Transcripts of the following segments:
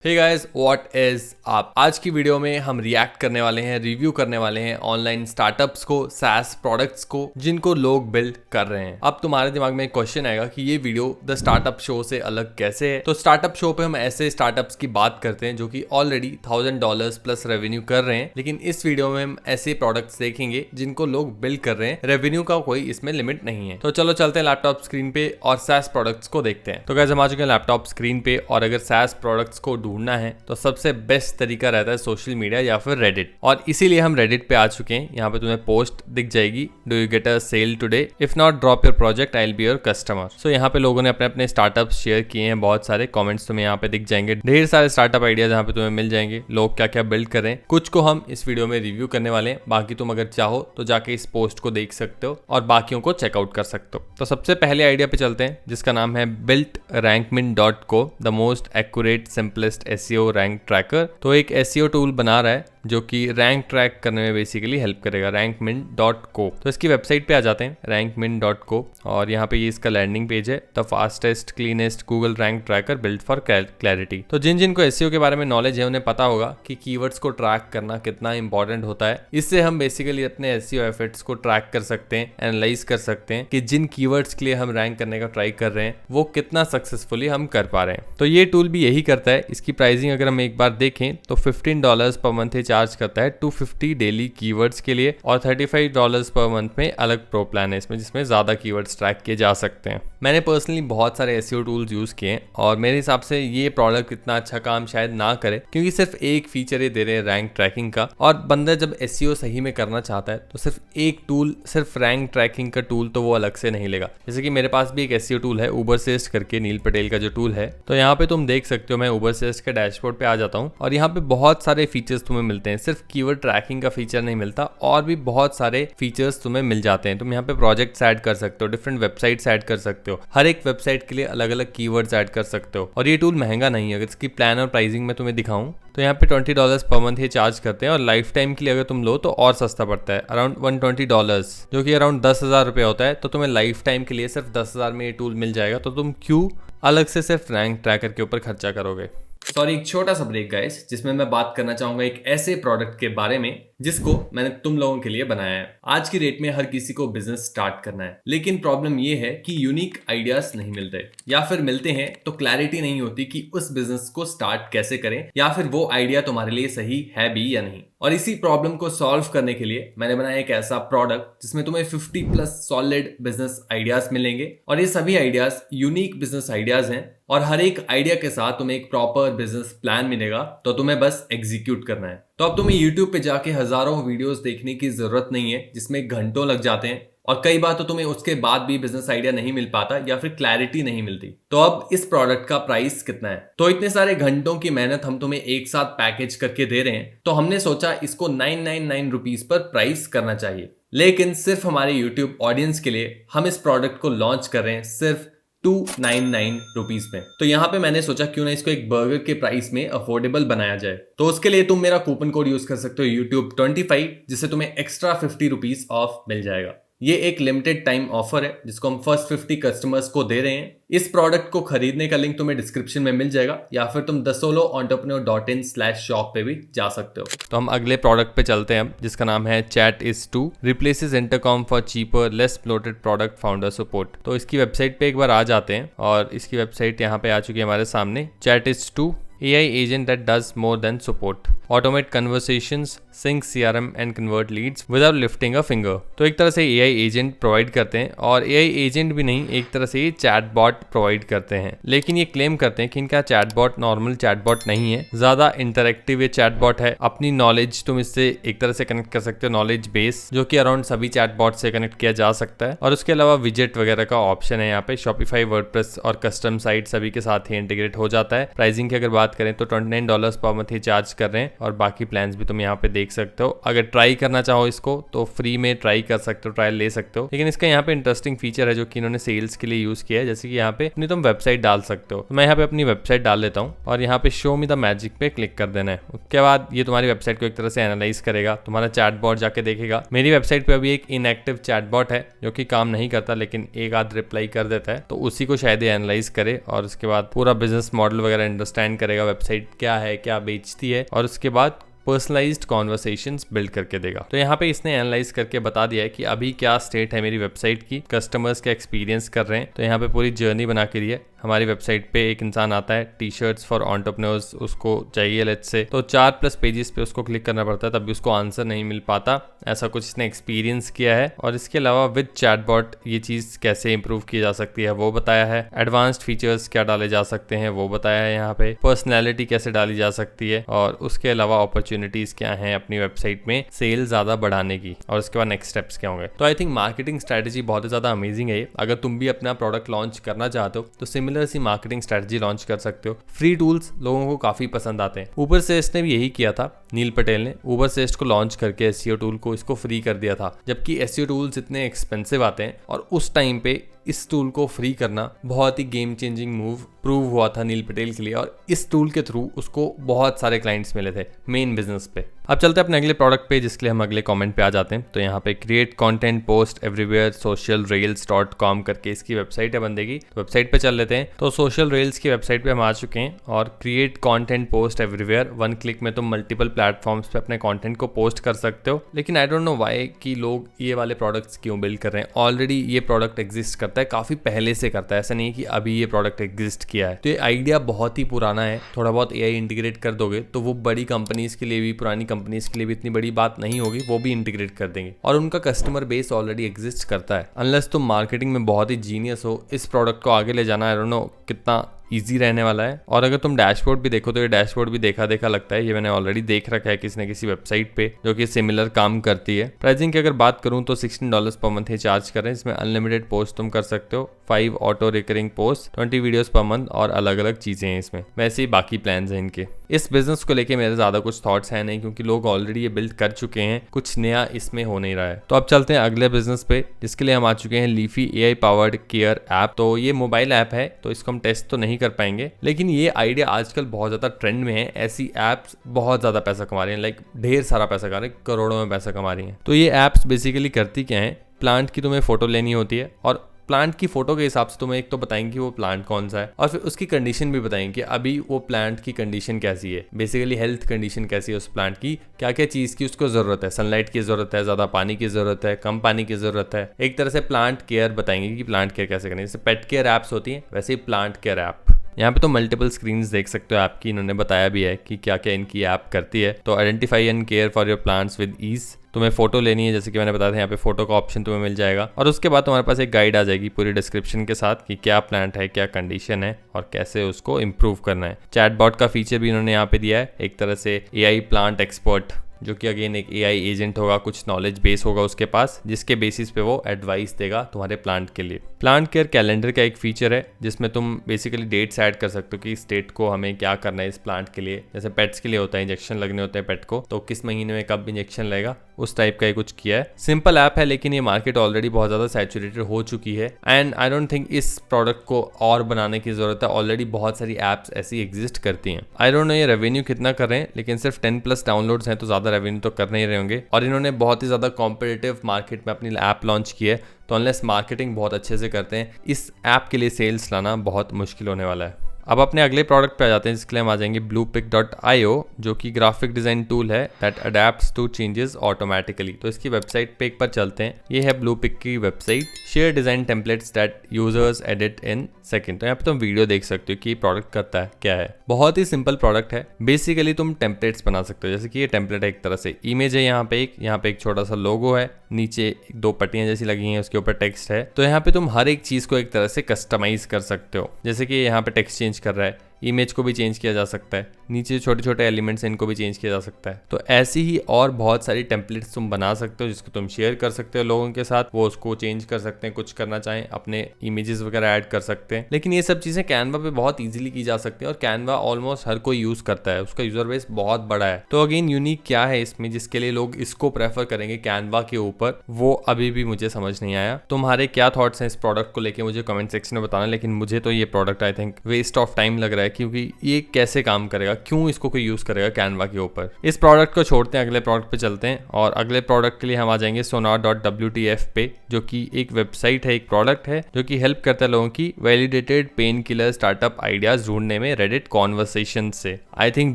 Hey guys, what is up. आज की video में हम रिएक्ट करने वाले हैं, रिव्यू करने वाले हैं ऑनलाइन स्टार्टअप्स को, SaaS प्रोडक्ट्स को जिनको लोग बिल्ड कर रहे हैं। अब तुम्हारे दिमाग में एक क्वेश्चन आएगा कि ये वीडियो द स्टार्टअप शो से अलग कैसे है। तो स्टार्टअप शो पे हम ऐसे स्टार्टअप्स की बात करते हैं जो कि ऑलरेडी $1000 प्लस रेवेन्यू कर रहे हैं, लेकिन इस वीडियो में हम ऐसे प्रोडक्ट्स देखेंगे जिनको लोग बिल्ड कर रहे हैं। रेवेन्यू का कोई इसमें लिमिट नहीं है। तो चलो चलते हैं लैपटॉप स्क्रीन पे और SaaS प्रोडक्ट्स को देखते हैं। तो गाइस, हम आ चुके हैं लैपटॉप स्क्रीन पे और अगर SaaS प्रोडक्ट्स को ढूंढना है तो सबसे बेस्ट तरीका रहता है सोशल मीडिया या फिर रेडिट, और इसीलिए हम रेडिट पे आ चुके हैं। यहाँ पे तुम्हें पोस्ट दिख जाएगी, do you get a sale today, if not drop your project, I will be your customer. So यहाँ पे लोगों ने अपने अपने स्टार्टअप शेयर किए हैं, बहुत सारे कमेंट्स तुम्हें यहाँ पे दिख जाएंगे, ढेर सारे स्टार्टअप आइडियाज यहाँ पे तुम्हें मिल जाएंगे, लोग क्या क्या बिल्ड कर रहे हैं। कुछ को हम इस वीडियो में रिव्यू करने वाले हैं, बाकी तुम अगर चाहो तो जाके इस पोस्ट को देख सकते हो और बाकियों को चेकआउट कर सकते हो। तो सबसे पहले आइडिया पे चलते हैं जिसका नाम है builtrankmin.co, the most accurate simplest SEO rank tracker. तो एक SEO टूल बना रहा है जो कि रैंक ट्रैक करने में बेसिकली हेल्प करेगा, rankmin.co। तो इसकी वेबसाइट पे आ जाते हैं, rankmin.co, और यहाँ पे ये इसका लैंडिंग पेज है, the fastest cleanest Google rank tracker built for clarity. तो जिन जिनको SEO के बारे में नॉलेज है उन्हें पता होगा कि कीवर्ड्स को ट्रैक करना कितना इंपॉर्टेंट होता है। इससे हम बेसिकली अपने SEO एफर्ट्स को ट्रैक कर सकते हैं, एनालाइज कर सकते हैं कि जिन कीवर्ड्स के लिए हम रैंक करने का ट्राई कर रहे हैं वो कितना सक्सेसफुली हम कर पा रहे हैं। तो ये टूल भी यही करता है। इसकी प्राइसिंग अगर हम एक बार देखें तो $15 पर मंथ चार्ज करता है 250 डेली कीवर्ड्स के लिए, और $35 पर मंथ में अलग प्रो प्लान है इसमें, जिसमें ज्यादा कीवर्ड्स ट्रैक किए जा सकते हैं। मैंने पर्सनली बहुत सारे SEO टूल्स यूज किए हैं और मेरे हिसाब से ये प्रोडक्ट इतना अच्छा काम शायद ना करे, क्योंकि सिर्फ एक फीचर ही दे रहे हैं रैंक ट्रैकिंग का, और बंदा जब SEO सही में करना चाहता है तो सिर्फ एक टूल, सिर्फ रैंक ट्रैकिंग का टूल तो वो अलग से नहीं लेगा। जैसे कि मेरे पास भी एक SEO टूल है, उबरसिस्ट करके, नील पटेल का जो टूल है। तो यहाँ पे तुम देख सकते हो, मैं उबरसिस्ट के डैशबोर्ड पे आ जाता हूँ और यहाँ पे बहुत सारे फीचर्स तुम्हें मिलते हैं। सिर्फ कीवर्ड ट्रैकिंग का फीचर नहीं मिलता, और भी बहुत सारे फीचर्स तुम्हें मिल जाते हैं। तुम यहाँ पे प्रोजेक्ट्स ऐड कर सकते हो, डिफरेंट वेबसाइट्स ऐड कर सकते हो, हर एक वेबसाइट के लिए अलग अलग कीवर्ड्स ऐड कर सकते हो। और ये टूल महंगा नहीं है। अगर इसकी प्लान और प्राइसिंग में तुम्हें दिखाऊं तो यहाँ पे $20 पर मंथ ये चार्ज करते हैं, और लाइफ टाइम के लिए अगर तुम लो तो और सस्ता पड़ता है, अराउंड $120, जो कि अराउंड 10,000 रुपये होता है। तो तुम्हें लाइफ टाइम के लिए सिर्फ 10,000 में ये टूल मिल जाएगा। तो तुम क्यों अलग से सिर्फ रैंक ट्रैकर के ऊपर खर्चा करोगे। सॉरी, एक छोटा सा ब्रेक गाइस, जिसमें मैं बात करना चाहूंगा एक ऐसे प्रोडक्ट के बारे में जिसको मैंने तुम लोगों के लिए बनाया है। आज की डेट में हर किसी को बिजनेस स्टार्ट करना है, लेकिन प्रॉब्लम ये है कि यूनिक आइडियाज नहीं मिलते, या फिर मिलते हैं तो क्लैरिटी नहीं होती कि उस बिजनेस को स्टार्ट कैसे करें, या फिर वो आइडिया तुम्हारे लिए सही है भी या नहीं। और इसी प्रॉब्लम को सॉल्व करने के लिए मैंने बनाया एक ऐसा प्रोडक्ट जिसमें तुम्हें 50+ सॉलिड बिजनेस आइडियाज मिलेंगे, और ये सभी आइडियाज यूनिक बिजनेस आइडियाज हैं, और हर एक आइडिया के साथ तुम्हें एक प्रॉपर बिजनेस प्लान मिलेगा। तो तुम्हें बस एग्जीक्यूट करना है। तो अब तुम्हें YouTube पे जाके हजारों वीडियोस देखने की जरूरत नहीं है जिसमें घंटों लग जाते हैं, और कई बार तो तुम्हें उसके बाद भी बिजनेस आइडिया नहीं मिल पाता या फिर क्लैरिटी नहीं मिलती। तो अब इस प्रोडक्ट का प्राइस कितना है? तो इतने सारे घंटों की मेहनत हम तुम्हें एक साथ पैकेज करके दे रहे हैं, तो हमने सोचा इसको 999 रुपीज पर प्राइस करना चाहिए। लेकिन सिर्फ हमारे YouTube ऑडियंस के लिए हम इस प्रोडक्ट को लॉन्च कर रहे हैं सिर्फ 299 रुपीज में। तो यहाँ पे मैंने सोचा क्यों ना इसको एक बर्गर के प्राइस में अफोर्डेबल बनाया जाए। तो उसके लिए तुम मेरा कूपन कोड यूज कर सकते हो YouTube 25, जिससे तुम्हें एक्स्ट्रा 50 रुपीज ऑफ मिल जाएगा। ये एक लिमिटेड टाइम ऑफर है जिसको हम फर्स्ट 50 कस्टमर्स को दे रहे हैं। इस प्रोडक्ट को खरीदने का लिंक तुम्हें डिस्क्रिप्शन में मिल जाएगा, या फिर तुम thesoloentrepreneur.in/shop पे भी जा सकते हो। तो हम अगले प्रोडक्ट पे चलते हैं जिसका नाम है ChatIs2, replaces intercom for cheaper less bloated product founder support. तो इसकी वेबसाइट पे एक बार आ जाते हैं, और इसकी वेबसाइट यहाँ पे आ चुकी है हमारे सामने। ChatIs2 AI agent that does more than support, automate conversations, sync CRM and convert leads without lifting a finger। तो एक तरह से AI एजेंट प्रोवाइड करते हैं, और AI एजेंट भी नहीं, एक तरह से ये चैटबॉट प्रोवाइड करते हैं। लेकिन ये क्लेम करते हैं कि इनका चैटबॉट नॉर्मल चैटबॉट नहीं है, ज्यादा इंटरेक्टिव ये चैटबॉट है। अपनी नॉलेज तुम इससे एक तरह से कनेक्ट कर सकते हो, नॉलेज बेस, जो कि अराउंड सभी चैटबॉट से कनेक्ट किया जा सकता है। और उसके अलावा विजेट वगैरह का ऑप्शन है यहाँ पे, Shopify, वर्डप्रेस और कस्टम साइट सभी के साथ ही इंटीग्रेट हो जाता है। प्राइसिंग की अगर बात करें तो $29 पर मंथ ही चार्ज कर रहे हैं, और बाकी प्लान्स भी तुम यहाँ पे देख सकते हो। अगर ट्राई करना चाहो इसको तो फ्री में ट्राई कर सकते हो, ट्रायल ले सकते हो। लेकिन इसका यहाँ पे इंटरेस्टिंग फीचर है जो कि इन्होंने सेल्स के लिए यूज किया है, जैसे कि यहाँ पे अपनी तुम वेबसाइट डाल सकते हो। तो मैं यहाँ पे अपनी वेबसाइट डाल लेता हूँ, और यहाँ पे शो मी द मैजिक पे क्लिक कर देना है। उसके बाद ये तुम्हारी वेबसाइट को एक तरह से एनालाइज करेगा, तुम्हारा चैटबॉट जाके देखेगा। मेरी वेबसाइट पे अभी एक इनएक्टिव चैटबॉट है जो कि काम नहीं करता, लेकिन एक आध रिप्लाई कर देता है, तो उसी को शायद एनालाइज करे और उसके बाद पूरा बिजनेस मॉडल वगैरह अंडरस्टैंड करेगा बताएगा वेबसाइट क्या है, क्या बेचती है, और उसके बाद पर्सनलाइज्ड कॉन्वर्सेशंस बिल्ड करके देगा। तो यहाँ पे इसने एनालाइज करके बता दिया है कि अभी क्या स्टेट है मेरी वेबसाइट की, कस्टमर्स क्या एक्सपीरियंस कर रहे हैं। तो यहाँ पे पूरी जर्नी बना के दी है। हमारी वेबसाइट पे एक इंसान आता है, टी शर्ट्स फॉर एंटरप्रेन्योर्स उसको चाहिए लेट्स से, तो 4+ पेजेस पे उसको क्लिक करना पड़ता है, तब भी उसको आंसर नहीं मिल पाता। ऐसा कुछ इसने एक्सपीरियंस किया है। और इसके अलावा विद चैटबॉट ये चीज़ कैसे इंप्रूव की जा सकती है वो बताया है। एडवांस्ड फीचर्स क्या डाले जा सकते हैं वो बताया है यहाँ पे। पर्सनैलिटी कैसे डाली जा सकती है, और उसके अलावा अपॉर्चुनिटीज क्या हैं अपनी वेबसाइट में सेल ज़्यादा बढ़ाने की, और उसके बाद नेक्स्ट स्टेप्स क्या होंगे। तो आई थिंक मार्केटिंग स्ट्रैटेजी बहुत ही ज़्यादा अमेजिंग है। अगर तुम भी अपना प्रोडक्ट लॉन्च करना चाहते हो तो सिमिलर सी मार्केटिंग स्ट्रैटेजी लॉन्च कर सकते हो। फ्री टूल्स लोगों को काफी पसंद आते हैं। ऊबर सेस्ट ने भी यही किया था। नील पटेल ने ऊबर सेस्ट को लॉन्च करके एसईओ टूल को इसको फ्री कर दिया था, जबकि एसईओ टूल्स इतने एक्सपेंसिव आते हैं, और उस टाइम पे इस टूल को फ्री करना बहुत ही गेम चेंजिंग मूव प्रूव हुआ था नील पटेल के लिए, और इस टूल के थ्रू उसको बहुत सारे क्लाइंट्स मिले थे मेन बिजनेस पे। अब चलते हैं अपने अगले प्रोडक्ट पे, जिसके लिए हम अगले कमेंट पे आ जाते हैं। तो यहाँ पे create content post everywhere social rails.com करके इसकी वेबसाइट है बंदे की। तो वेबसाइट पे चल लेते हैं। तो सोशल रेल्स की वेबसाइट पे हम आ चुके हैं, और create content post everywhere 1 click में तुम मल्टीपल प्लेटफॉर्म्स पे अपने कंटेंट को पोस्ट कर सकते हो। लेकिन आई डोंट नो व्हाई कि लोग ये वाले प्रोडक्ट्स क्यों बिल्ड कर रहे हैं। ऑलरेडी ये प्रोडक्ट एग्जिस्ट करता है, काफी पहले से करता है, ऐसा नहीं है कि अभी ये प्रोडक्ट एग्जिस्ट किया है। तो ये आइडिया बहुत ही पुराना है। थोड़ा बहुत एआई इंटीग्रेट कर दोगे तो वो बड़ी कंपनीज के लिए भी, पुरानी कंपनीज के लिए भी इतनी बड़ी बात नहीं होगी, वो भी इंटीग्रेट कर देंगे, और उनका कस्टमर बेस ऑलरेडी एग्जिस्ट करता है। अनलेस तुम मार्केटिंग में बहुत ही जीनियस हो, इस प्रोडक्ट को आगे ले जाना आई डोंट नो कितना ईजी रहने वाला है। और अगर तुम डैशबोर्ड भी देखो तो ये डैशबोर्ड भी देखा देखा लगता है। ये मैंने ऑलरेडी देख रखा है किसी न किसी वेबसाइट पे जो कि सिमिलर काम करती है। प्राइसिंग की अगर बात करूं तो $16 पर मंथ ही चार्ज कर रहे हैं। इसमें अनलिमिटेड पोस्ट तुम कर सकते हो, 5 auto recurring post, 20 videos per month, और अलग अलग चीजें हैं इसमें। वैसे ही बाकी प्लान हैं इनके। इस बिजनेस को लेके मेरे ज्यादा कुछ थॉट्स है नहीं, क्योंकि लोग ऑलरेडी ये बिल्ड कर चुके हैं, कुछ नया इसमें हो नहीं रहा है। तो अब चलते हैं अगले बिजनेस पे, जिसके लिए हम आ चुके हैं leafy AI powered care app. तो ये मोबाइल ऐप है, तो इसको हम टेस्ट तो नहीं कर पाएंगे, लेकिन ये आइडिया आजकल बहुत ज्यादा ट्रेंड में है। ऐसी एप्स बहुत ज्यादा पैसा कमा रही हैं, लाइक ढेर सारा पैसा कमा रही है, करोड़ों में पैसा कमा रही हैं। तो ये एप्स बेसिकली करती क्या है, प्लांट की तुम्हें फोटो लेनी होती है, और प्लांट की फोटो के हिसाब से तुम्हें एक तो बताएंगे वो प्लांट कौन सा है, और फिर उसकी कंडीशन भी बताएंगे कि अभी वो प्लांट की कंडीशन कैसी है, बेसिकली हेल्थ कंडीशन कैसी है उस प्लांट की, क्या क्या चीज की उसको जरूरत है, सनलाइट की जरूरत है, ज्यादा पानी की जरूरत है, कम पानी की जरूरत है। एक तरह से प्लांट केयर बताएंगे कि प्लांट केयर कैसे करनी है। जैसे पेट केयर एप्स होती है, वैसे ही प्लांट केयर ऐप। यहाँ पे तो मल्टीपल स्क्रीन्स देख सकते हो ऐप की, इन्होंने बताया भी है कि क्या क्या इनकी ऐप करती है। तो identify and care for your plants with ease. तुम्हें फोटो लेनी है, जैसे कि मैंने बताया था, यहाँ पे फोटो का ऑप्शन तुम्हें मिल जाएगा, और उसके बाद तुम्हारे पास एक गाइड आ जाएगी पूरी डिस्क्रिप्शन के साथ कि क्या प्लांट है, क्या कंडीशन है, और कैसे उसको इम्प्रूव करना है। चैटबॉट का फीचर भी इन्होंने यहाँ पे दिया है, एक तरह से AI प्लांट एक्सपर्ट, जो कि अगेन एक AI एजेंट होगा, कुछ नॉलेज बेस होगा उसके पास, जिसके बेसिस पे वो एडवाइस देगा तुम्हारे प्लांट के लिए। प्लांट केयर कैलेंडर का एक फीचर है, जिसमें तुम बेसिकली डेट्स ऐड कर सकते हो कि इस डेट को हमें क्या करना है इस प्लांट के लिए। जैसे पेट्स के लिए होता है, इंजेक्शन लगने होते हैं पेट को, तो किस महीने में कब इंजेक्शन लगेगा, उस टाइप का ही कुछ किया है। सिंपल ऐप है, लेकिन ये मार्केट ऑलरेडी बहुत ज्यादा सैचुरेटेड हो चुकी है, एंड आई डोंट थिंक इस प्रोडक्ट को और बनाने की जरूरत है। ऑलरेडी बहुत सारी एप्स ऐसी एग्जिस्ट करती हैं। आई डोंट नो ये रेवेन्यू कितना कर रहे हैं, लेकिन सिर्फ 10+ डाउनलोड्स हैं, तो ज्यादा रेवेन्यू तो कर नहीं रहे होंगे। और इन्होंने बहुत ही ज्यादा कॉम्पिटिटिव मार्केट में अपनी ऐप लॉन्च की है, तो अनलेस मार्केटिंग बहुत अच्छे से करते हैं, इस ऐप के लिए सेल्स लाना बहुत मुश्किल होने वाला है। अब अपने अगले प्रोडक्ट पे आ जाते हैं, जिसके लिए हम आ जाएंगे bluepic.io, जो कि ग्राफिक डिजाइन टूल है दैट अडेप्ट्स टू चेंजेस ऑटोमेटिकली। तो इसकी वेबसाइट पे एक बार चलते हैं। ये है ब्लूपिक की website, share design templates that users edit in second. तो यहाँ पे तुम वीडियो देख सकते हो कि प्रोडक्ट करता है क्या है। बहुत ही सिंपल प्रोडक्ट है। बेसिकली तुम टेम्पलेट्स बना सकते हो, जैसे कि ये टेम्पलेट है, एक तरह से इमेज है, यहाँ पे एक छोटा सा लोगो है, नीचे 2 पट्टियां जैसी लगी हैं, उसके ऊपर टेक्स्ट है। तो यहाँ पे तुम हर एक चीज को एक तरह से कस्टमाइज कर सकते हो, जैसे कि यहाँ पे टेक्स्ट चेंज कर रहा है, इमेज को भी चेंज किया जा सकता है, नीचे छोटे छोटे एलिमेंट्स इनको भी चेंज किया जा सकता है। तो ऐसी ही और बहुत सारी टेम्पलेट्स तुम बना सकते हो, जिसको तुम शेयर कर सकते हो लोगों के साथ, वो उसको चेंज कर सकते हैं, कुछ करना चाहें, अपने इमेजेस वगैरह ऐड कर सकते हैं। लेकिन ये सब चीजें कैनवा पे बहुत इजीली की जा सकती है, और कैनवा ऑलमोस्ट हर कोई यूज करता है, उसका यूजर बेस बहुत बड़ा है। तो अगेन यूनिक क्या है इसमें जिसके लिए लोग इसको प्रेफर करेंगे कैनवा के ऊपर, वो अभी भी मुझे समझ नहीं आया। तुम्हारे क्या थॉट्स हैं इस प्रोडक्ट को लेके, मुझे कमेंट सेक्शन में बताना। लेकिन मुझे तो ये product I think waste of time लग रहा है, क्योंकि ये कैसे काम करेगा, क्यों इसको कोई यूज करेगा कैनवा के ऊपर। इस प्रोडक्ट को छोड़ते हैं, अगले प्रोडक्ट पे चलते हैं और अगले प्रोडक्ट के लिए हम आ जाएंगे sonar.wtf पे, जो कि एक वेबसाइट है, एक प्रोडक्ट है जो कि हेल्प करता है लोगों की validated pain killer startup ideas ढूंढने में रेडिट कॉन्वर्सेशन से। आई थिंक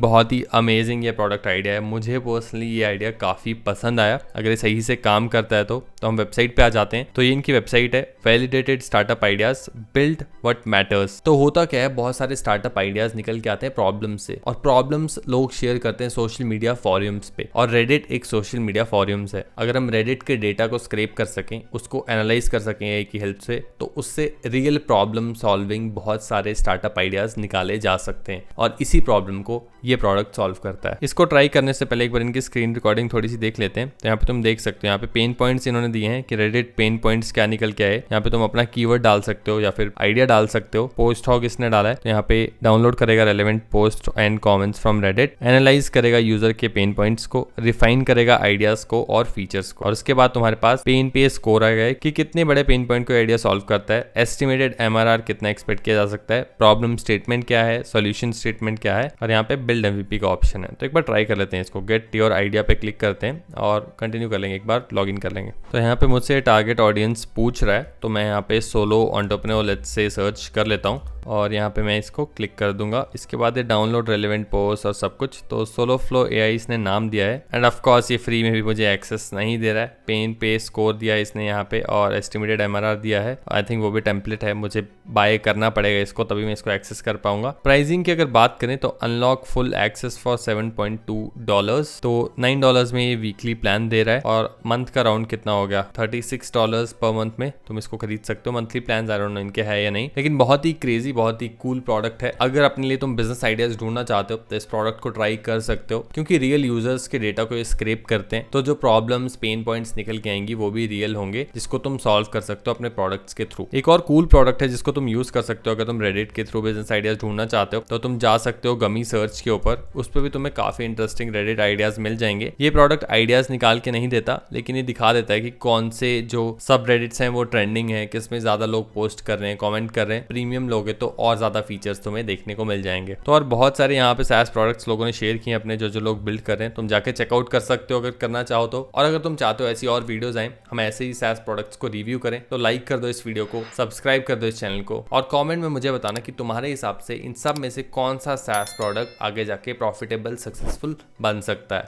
बहुत ही अमेजिंग ये प्रोडक्ट आइडिया है, मुझे पर्सनली ये आइडिया काफी पसंद आया। अगर ये सही से काम करता है तो हम वेबसाइट पे आ जाते हैं। तो ये इनकी वेबसाइट है, validated startup ideas build what matters. तो होता क्या है, बहुत सारे स्टार्टअप आइडियाज निकल के आते हैं प्रॉब्लम से, और प्रॉब्लम्स लोग शेयर करते हैं सोशल मीडिया फॉरम्स पे, और रेडिट एक सोशल मीडिया फॉरम्स है। अगर हम रेडिट के डेटा को स्क्रैप कर सकें, उसको एनालाइज कर सकें एआई की हेल्प से, तो उससे रियल प्रॉब्लम सॉल्विंग बहुत सारे स्टार्टअप आइडियाज निकाले जा सकते हैं, और इसी प्रॉब्लम को ये प्रोडक्ट सॉल्व करता है। इसको ट्राई करने से पहले एक बार इनकी स्क्रीन रिकॉर्डिंग थोड़ी सी देख लेते हैं। तो यहाँ पे तुम देख सकते हो, यहाँ पे पेन पॉइंट्स इन्होंने दिए हैं कि रेडिट पेन पॉइंट्स क्या निकल के आए। यहाँ पे तुम अपना कीवर्ड डाल सकते हो या फिर आइडिया डाल सकते हो। पोस्ट हॉग इसने डाला है, तो यहाँ पे डाउनलोड करेगा relevant post and comments from Reddit, analyse करेगा यूजर के पेन पॉइंट्स को, रिफाइन करेगा आइडियाज को और फीचर्स को, और उसके बाद तुम्हारे पास पेन पे स्कोर आ गया कि कितने बड़े पेन पॉइंट को आइडिया सॉल्व करता है, एस्टिमेटेड एमआरआर कितना एक्सपेक्ट किया जा सकता है, प्रॉब्लम स्टेटमेंट क्या है, सॉल्यूशन स्टेटमेंट क्या है, और यहाँ पे बिल्ड एमवीपी का ऑप्शन है। तो एक बार ट्राई कर लेते हैं इसको, गेट योर आइडिया पे क्लिक करते हैं और कंटिन्यू कर लेंगे, एक बार लॉग इन कर लेंगे। तो यहाँ पे मुझसे टारगेट ऑडियंस पूछ रहा है, तो मैं यहाँ पे solo entrepreneur let's say search कर लेता हूँ और यहाँ पे मैं इसको क्लिक कर दूंगा। इसके बाद ये डाउनलोड रेलेवेंट पोस्ट और सब कुछ। तो सोलो फ्लो एआई इसने नाम दिया है, एंड ऑफ कोर्स ये फ्री में भी मुझे एक्सेस नहीं दे रहा है। पेन पे स्कोर दिया है इसने यहाँ पे, और एस्टिमेटेड एमआरआर दिया है। आई थिंक वो भी टेम्पलेट है, मुझे बाय करना पड़ेगा इसको, तभी मैं इसको एक्सेस कर पाऊंगा। प्राइसिंग की अगर बात करें तो अनलॉक फुल एक्सेस फॉर $7.2, तो $9 में ये वीकली प्लान दे रहा है, और मंथ का राउंड कितना हो गया, $36 पर मंथ में तुम इसको खरीद सकते हो। Monthly plan I don't know इनके है या नहीं, लेकिन बहुत ही क्रेजी, बहुत ही कूल प्रोडक्ट है। अगर अपने लिए तुम बिजनेस आइडियाज ढूंढना चाहते हो तो इस प्रोडक्ट को ट्राई कर सकते हो, क्योंकि रियल यूजर्स के डेटा को स्क्रैप करते हैं, तो जो प्रॉब्लम्स पेन पॉइंट्स निकल के आएंगी वो भी रियल होंगे, जिसको तुम सॉल्व कर सकते हो अपने प्रोडक्ट्स के थ्रू। एक और कूल प्रोडक्ट है जिसको तुम यूज कर सकते हो अगर तुम रेडिट के थ्रू बिजनेस आइडियाज ढूंढना चाहते हो, तो तुम जा सकते हो गमी सर्च के ऊपर, उस पर भी तुम्हें काफी इंटरेस्टिंग रेडिट आइडियाज मिल जाएंगे। ये प्रोडक्ट आइडियाज निकाल के नहीं देता, लेकिन ये दिखा देता है कि कौन से जो सब रेडिट्स हैं वो ट्रेंडिंग है, किसमें ज्यादा लोग पोस्ट कर रहे हैं, कमेंट कर रहे हैं। प्रीमियम लोगे तो और ज्यादा फीचर्स तुम्हें देखने को मिल जाएंगे। तो और बहुत सारे यहाँ पे SaaS प्रोडक्ट्स लोगों ने शेयर किए अपने, जो लोग बिल्ड कर रहे हैं, तुम जाके चेकआउट कर सकते हो अगर करना चाहो तो। और अगर तुम चाहते हो ऐसी और वीडियोस आए, हम ऐसे ही SaaS प्रोडक्ट्स को रिव्यू करें, तो लाइक कर दो इस वीडियो को, सब्सक्राइब कर दो इस चैनल को, और कमेंट में मुझे बताना कि तुम्हारे हिसाब से इन सब में से कौन सा SaaS प्रोडक्ट आगे जाके प्रॉफिटेबल सक्सेसफुल बन सकता है।